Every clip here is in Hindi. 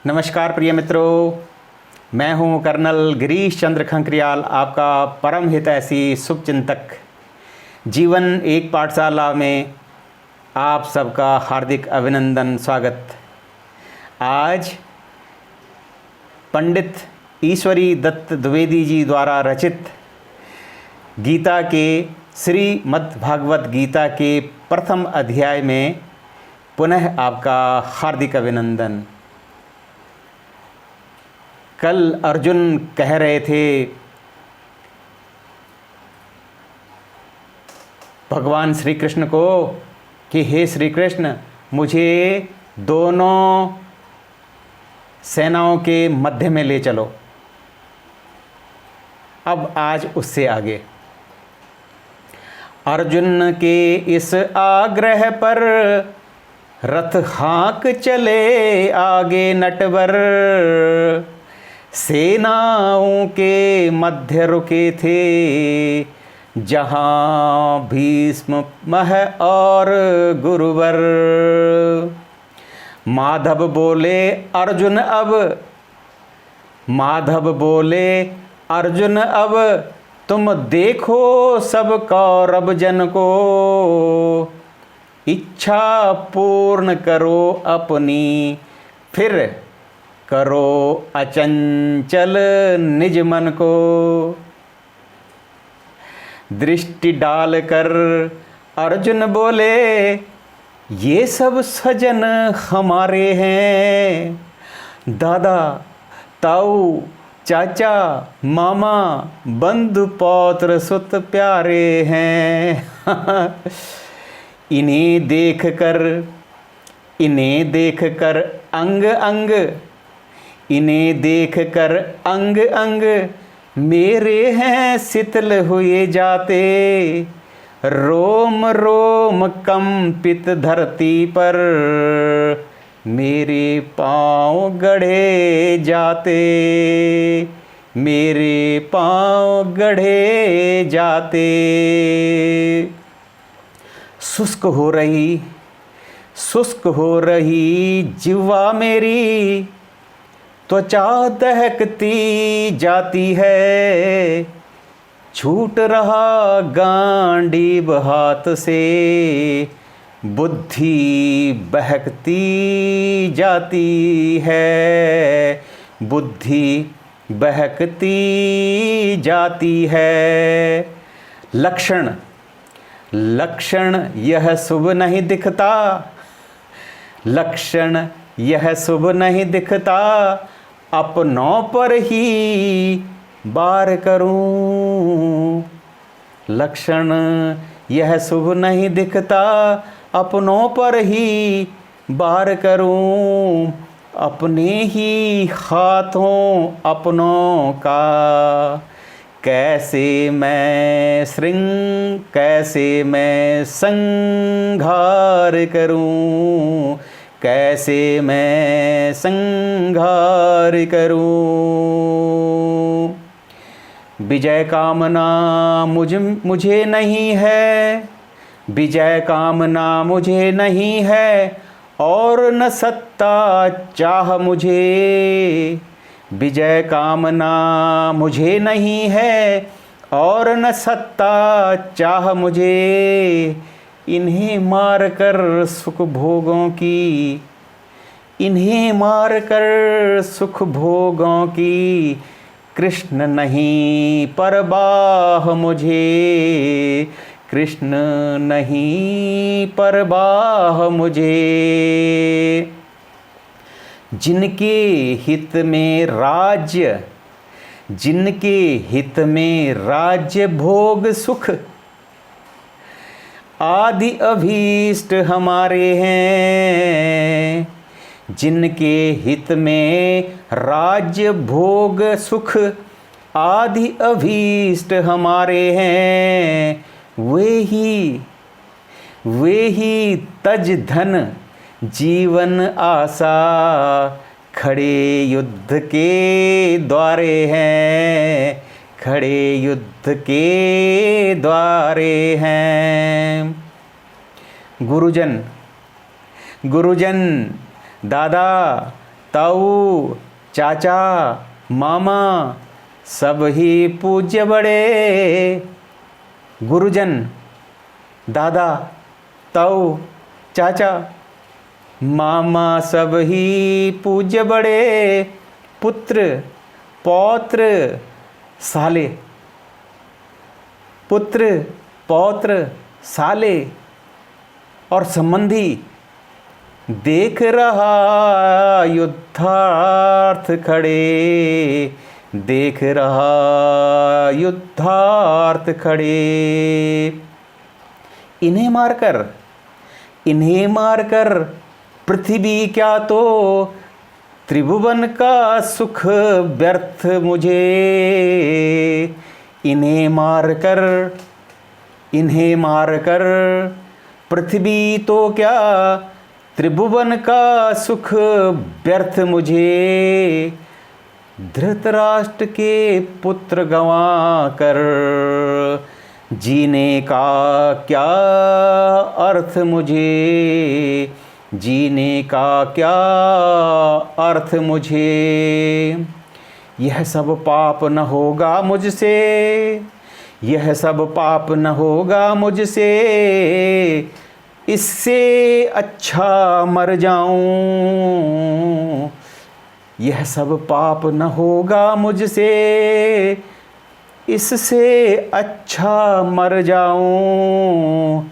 नमस्कार प्रिय मित्रों, मैं हूं कर्नल गिरीश चंद्र खंकरियाल, आपका परम हितैषी शुभचिंतक। जीवन एक पाठशाला में आप सबका हार्दिक अभिनंदन, स्वागत। आज पंडित ईश्वरी दत्त द्विवेदी जी द्वारा रचित गीता के श्रीमद्भागवत गीता के प्रथम अध्याय में पुनः आपका हार्दिक अभिनंदन। कल अर्जुन कह रहे थे भगवान श्री कृष्ण को कि हे श्री कृष्ण, मुझे दोनों सेनाओं के मध्य में ले चलो। अब आज उससे आगे अर्जुन के इस आग्रह पर रथ हाँक चले आगे नटवर, सेनाओं के मध्य रुके थे जहाँ भीष्म मह और गुरुवर। माधव बोले अर्जुन अब तुम देखो सब कौरव जन को, इच्छा पूर्ण करो अपनी, फिर करो अचंचल निज मन को। दृष्टि डालकर अर्जुन बोले ये सब सजन हमारे हैं, दादा ताऊ चाचा मामा बंधु पौत्र सुत प्यारे हैं। इन्हें देखकर अंग अंग मेरे हैं शीतल हुए जाते, रोम रोम कंपित धरती पर मेरे पाँव गढ़े जाते। शुष्क हो रही जिह्वा मेरी, त्वचा दहकती जाती है, छूट रहा गांडीव हाथ से, बुद्धि बहकती जाती है। लक्षण यह शुभ नहीं दिखता, अपनों पर ही बार करूं। लक्षण यह शुभ नहीं दिखता, अपनों पर ही बार करूं। अपने ही हाथों अपनों का कैसे मैं संघार करूं, विजय कामना मुझे नहीं है, और न सत्ता चाह मुझे। विजय कामना मुझे नहीं है, और न सत्ता चाह मुझे। इन्हें मारकर सुख भोगों की कृष्ण नहीं परवाह मुझे। जिनके हित में राज्य भोग सुख आदि अभीष्ट हमारे हैं। जिनके हित में राज्य भोग सुख आदि अभीष्ट हमारे हैं, वे ही तज धन जीवन आशा खड़े युद्ध के द्वारे हैं। गुरुजन दादा ताऊ, चाचा, मामा सब ही पूज्य बड़े। गुरुजन, दादा, ताऊ, चाचा, मामा सब ही पूज्य बड़े। पुत्र, पौत्र, साले, पुत्र, पौत्र, साले और संबंधी। देख रहा युद्धार्थ खड़े, देख रहा युद्धार्थ खड़े। इन्हें मारकर पृथ्वी क्या तो त्रिभुवन का सुख व्यर्थ मुझे। इन्हें मारकर पृथ्वी तो क्या त्रिभुवन का सुख व्यर्थ मुझे। धृतराष्ट्र के पुत्र गंवा कर जीने का क्या अर्थ मुझे। जीने का क्या अर्थ मुझे। यह सब पाप न होगा मुझसे, यह सब पाप न होगा मुझसे। इससे अच्छा मर जाऊं, यह सब पाप न होगा मुझसे। इससे अच्छा मर जाऊं।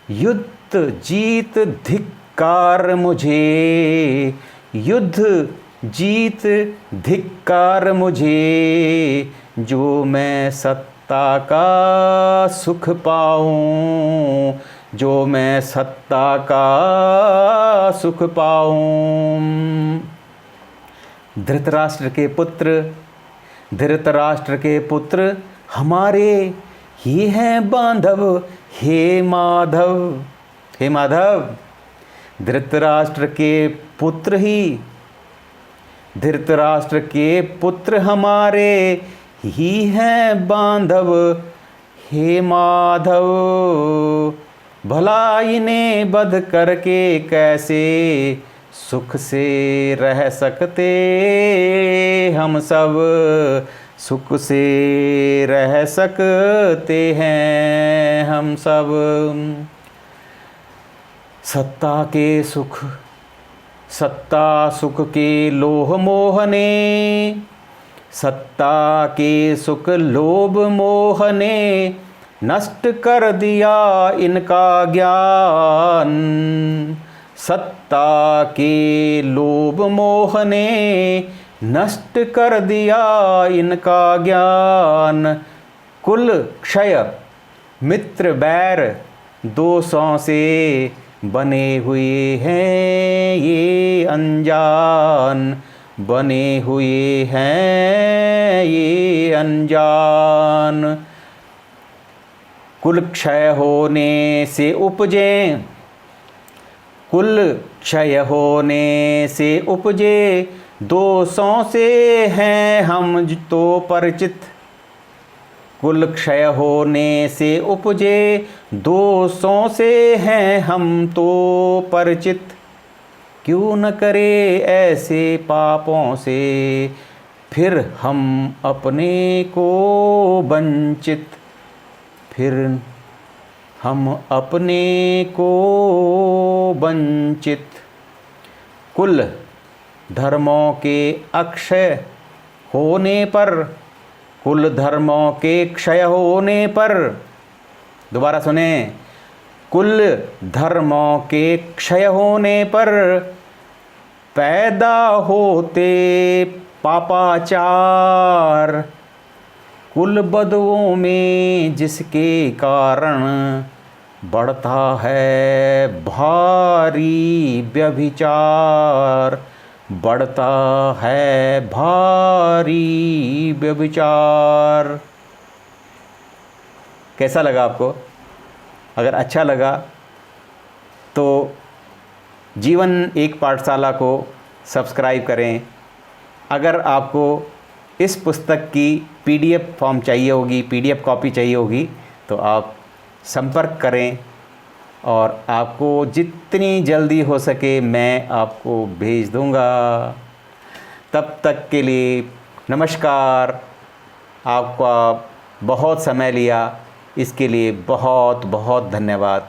युद्ध जीत धिक्कार मुझे, युद्ध जीत धिक्कार मुझे। जो मैं सत्ता का सुख पाऊं, जो मैं सत्ता का सुख पाऊं। धृतराष्ट्र के पुत्र हमारे ही हैं बांधव। हे माधव, हे माधव, धृतराष्ट्र के पुत्र हमारे ही हैं बांधव। हे माधव, भला इन्हें वध करके कैसे सुख से रह सकते हम सब। सुख से रह सकते हैं हम सब। सत्ता सुख के लोभ मोह ने, सत्ता के सुख लोभ मोह ने नष्ट कर दिया इनका ज्ञान। सत्ता के लोभ मोह ने नष्ट कर दिया इनका ज्ञान। कुल क्षय मित्र बैर दोषों से बने हुए हैं ये अनजान। बने हुए हैं ये अनजान। कुल क्षय होने से उपजे, कुल क्षय होने से उपजे दोषों से हैं हम तो परिचित। कुल क्षय होने से उपजे दोषों से हैं हम तो परिचित। क्यों न करे ऐसे पापों से फिर हम अपने को वंचित। फिर हम अपने को वंचित। कुल धर्मों के अक्षय होने पर, कुल धर्मों के क्षय होने पर, दोबारा सुने, कुल धर्मों के क्षय होने पर पैदा होते पापाचार। कुल बदुओं में जिसके कारण बढ़ता है भारी व्यभिचार। बढ़ता है भारी व्यभिचार। कैसा लगा आपको? अगर अच्छा लगा तो जीवन एक पाठशाला को सब्सक्राइब करें। अगर आपको इस पुस्तक की PDF फॉर्म चाहिए होगी, PDF कॉपी चाहिए होगी, तो आप संपर्क करें और आपको जितनी जल्दी हो सके मैं आपको भेज दूंगा। तब तक के लिए नमस्कार। आपका बहुत समय लिया, इसके लिए बहुत बहुत धन्यवाद।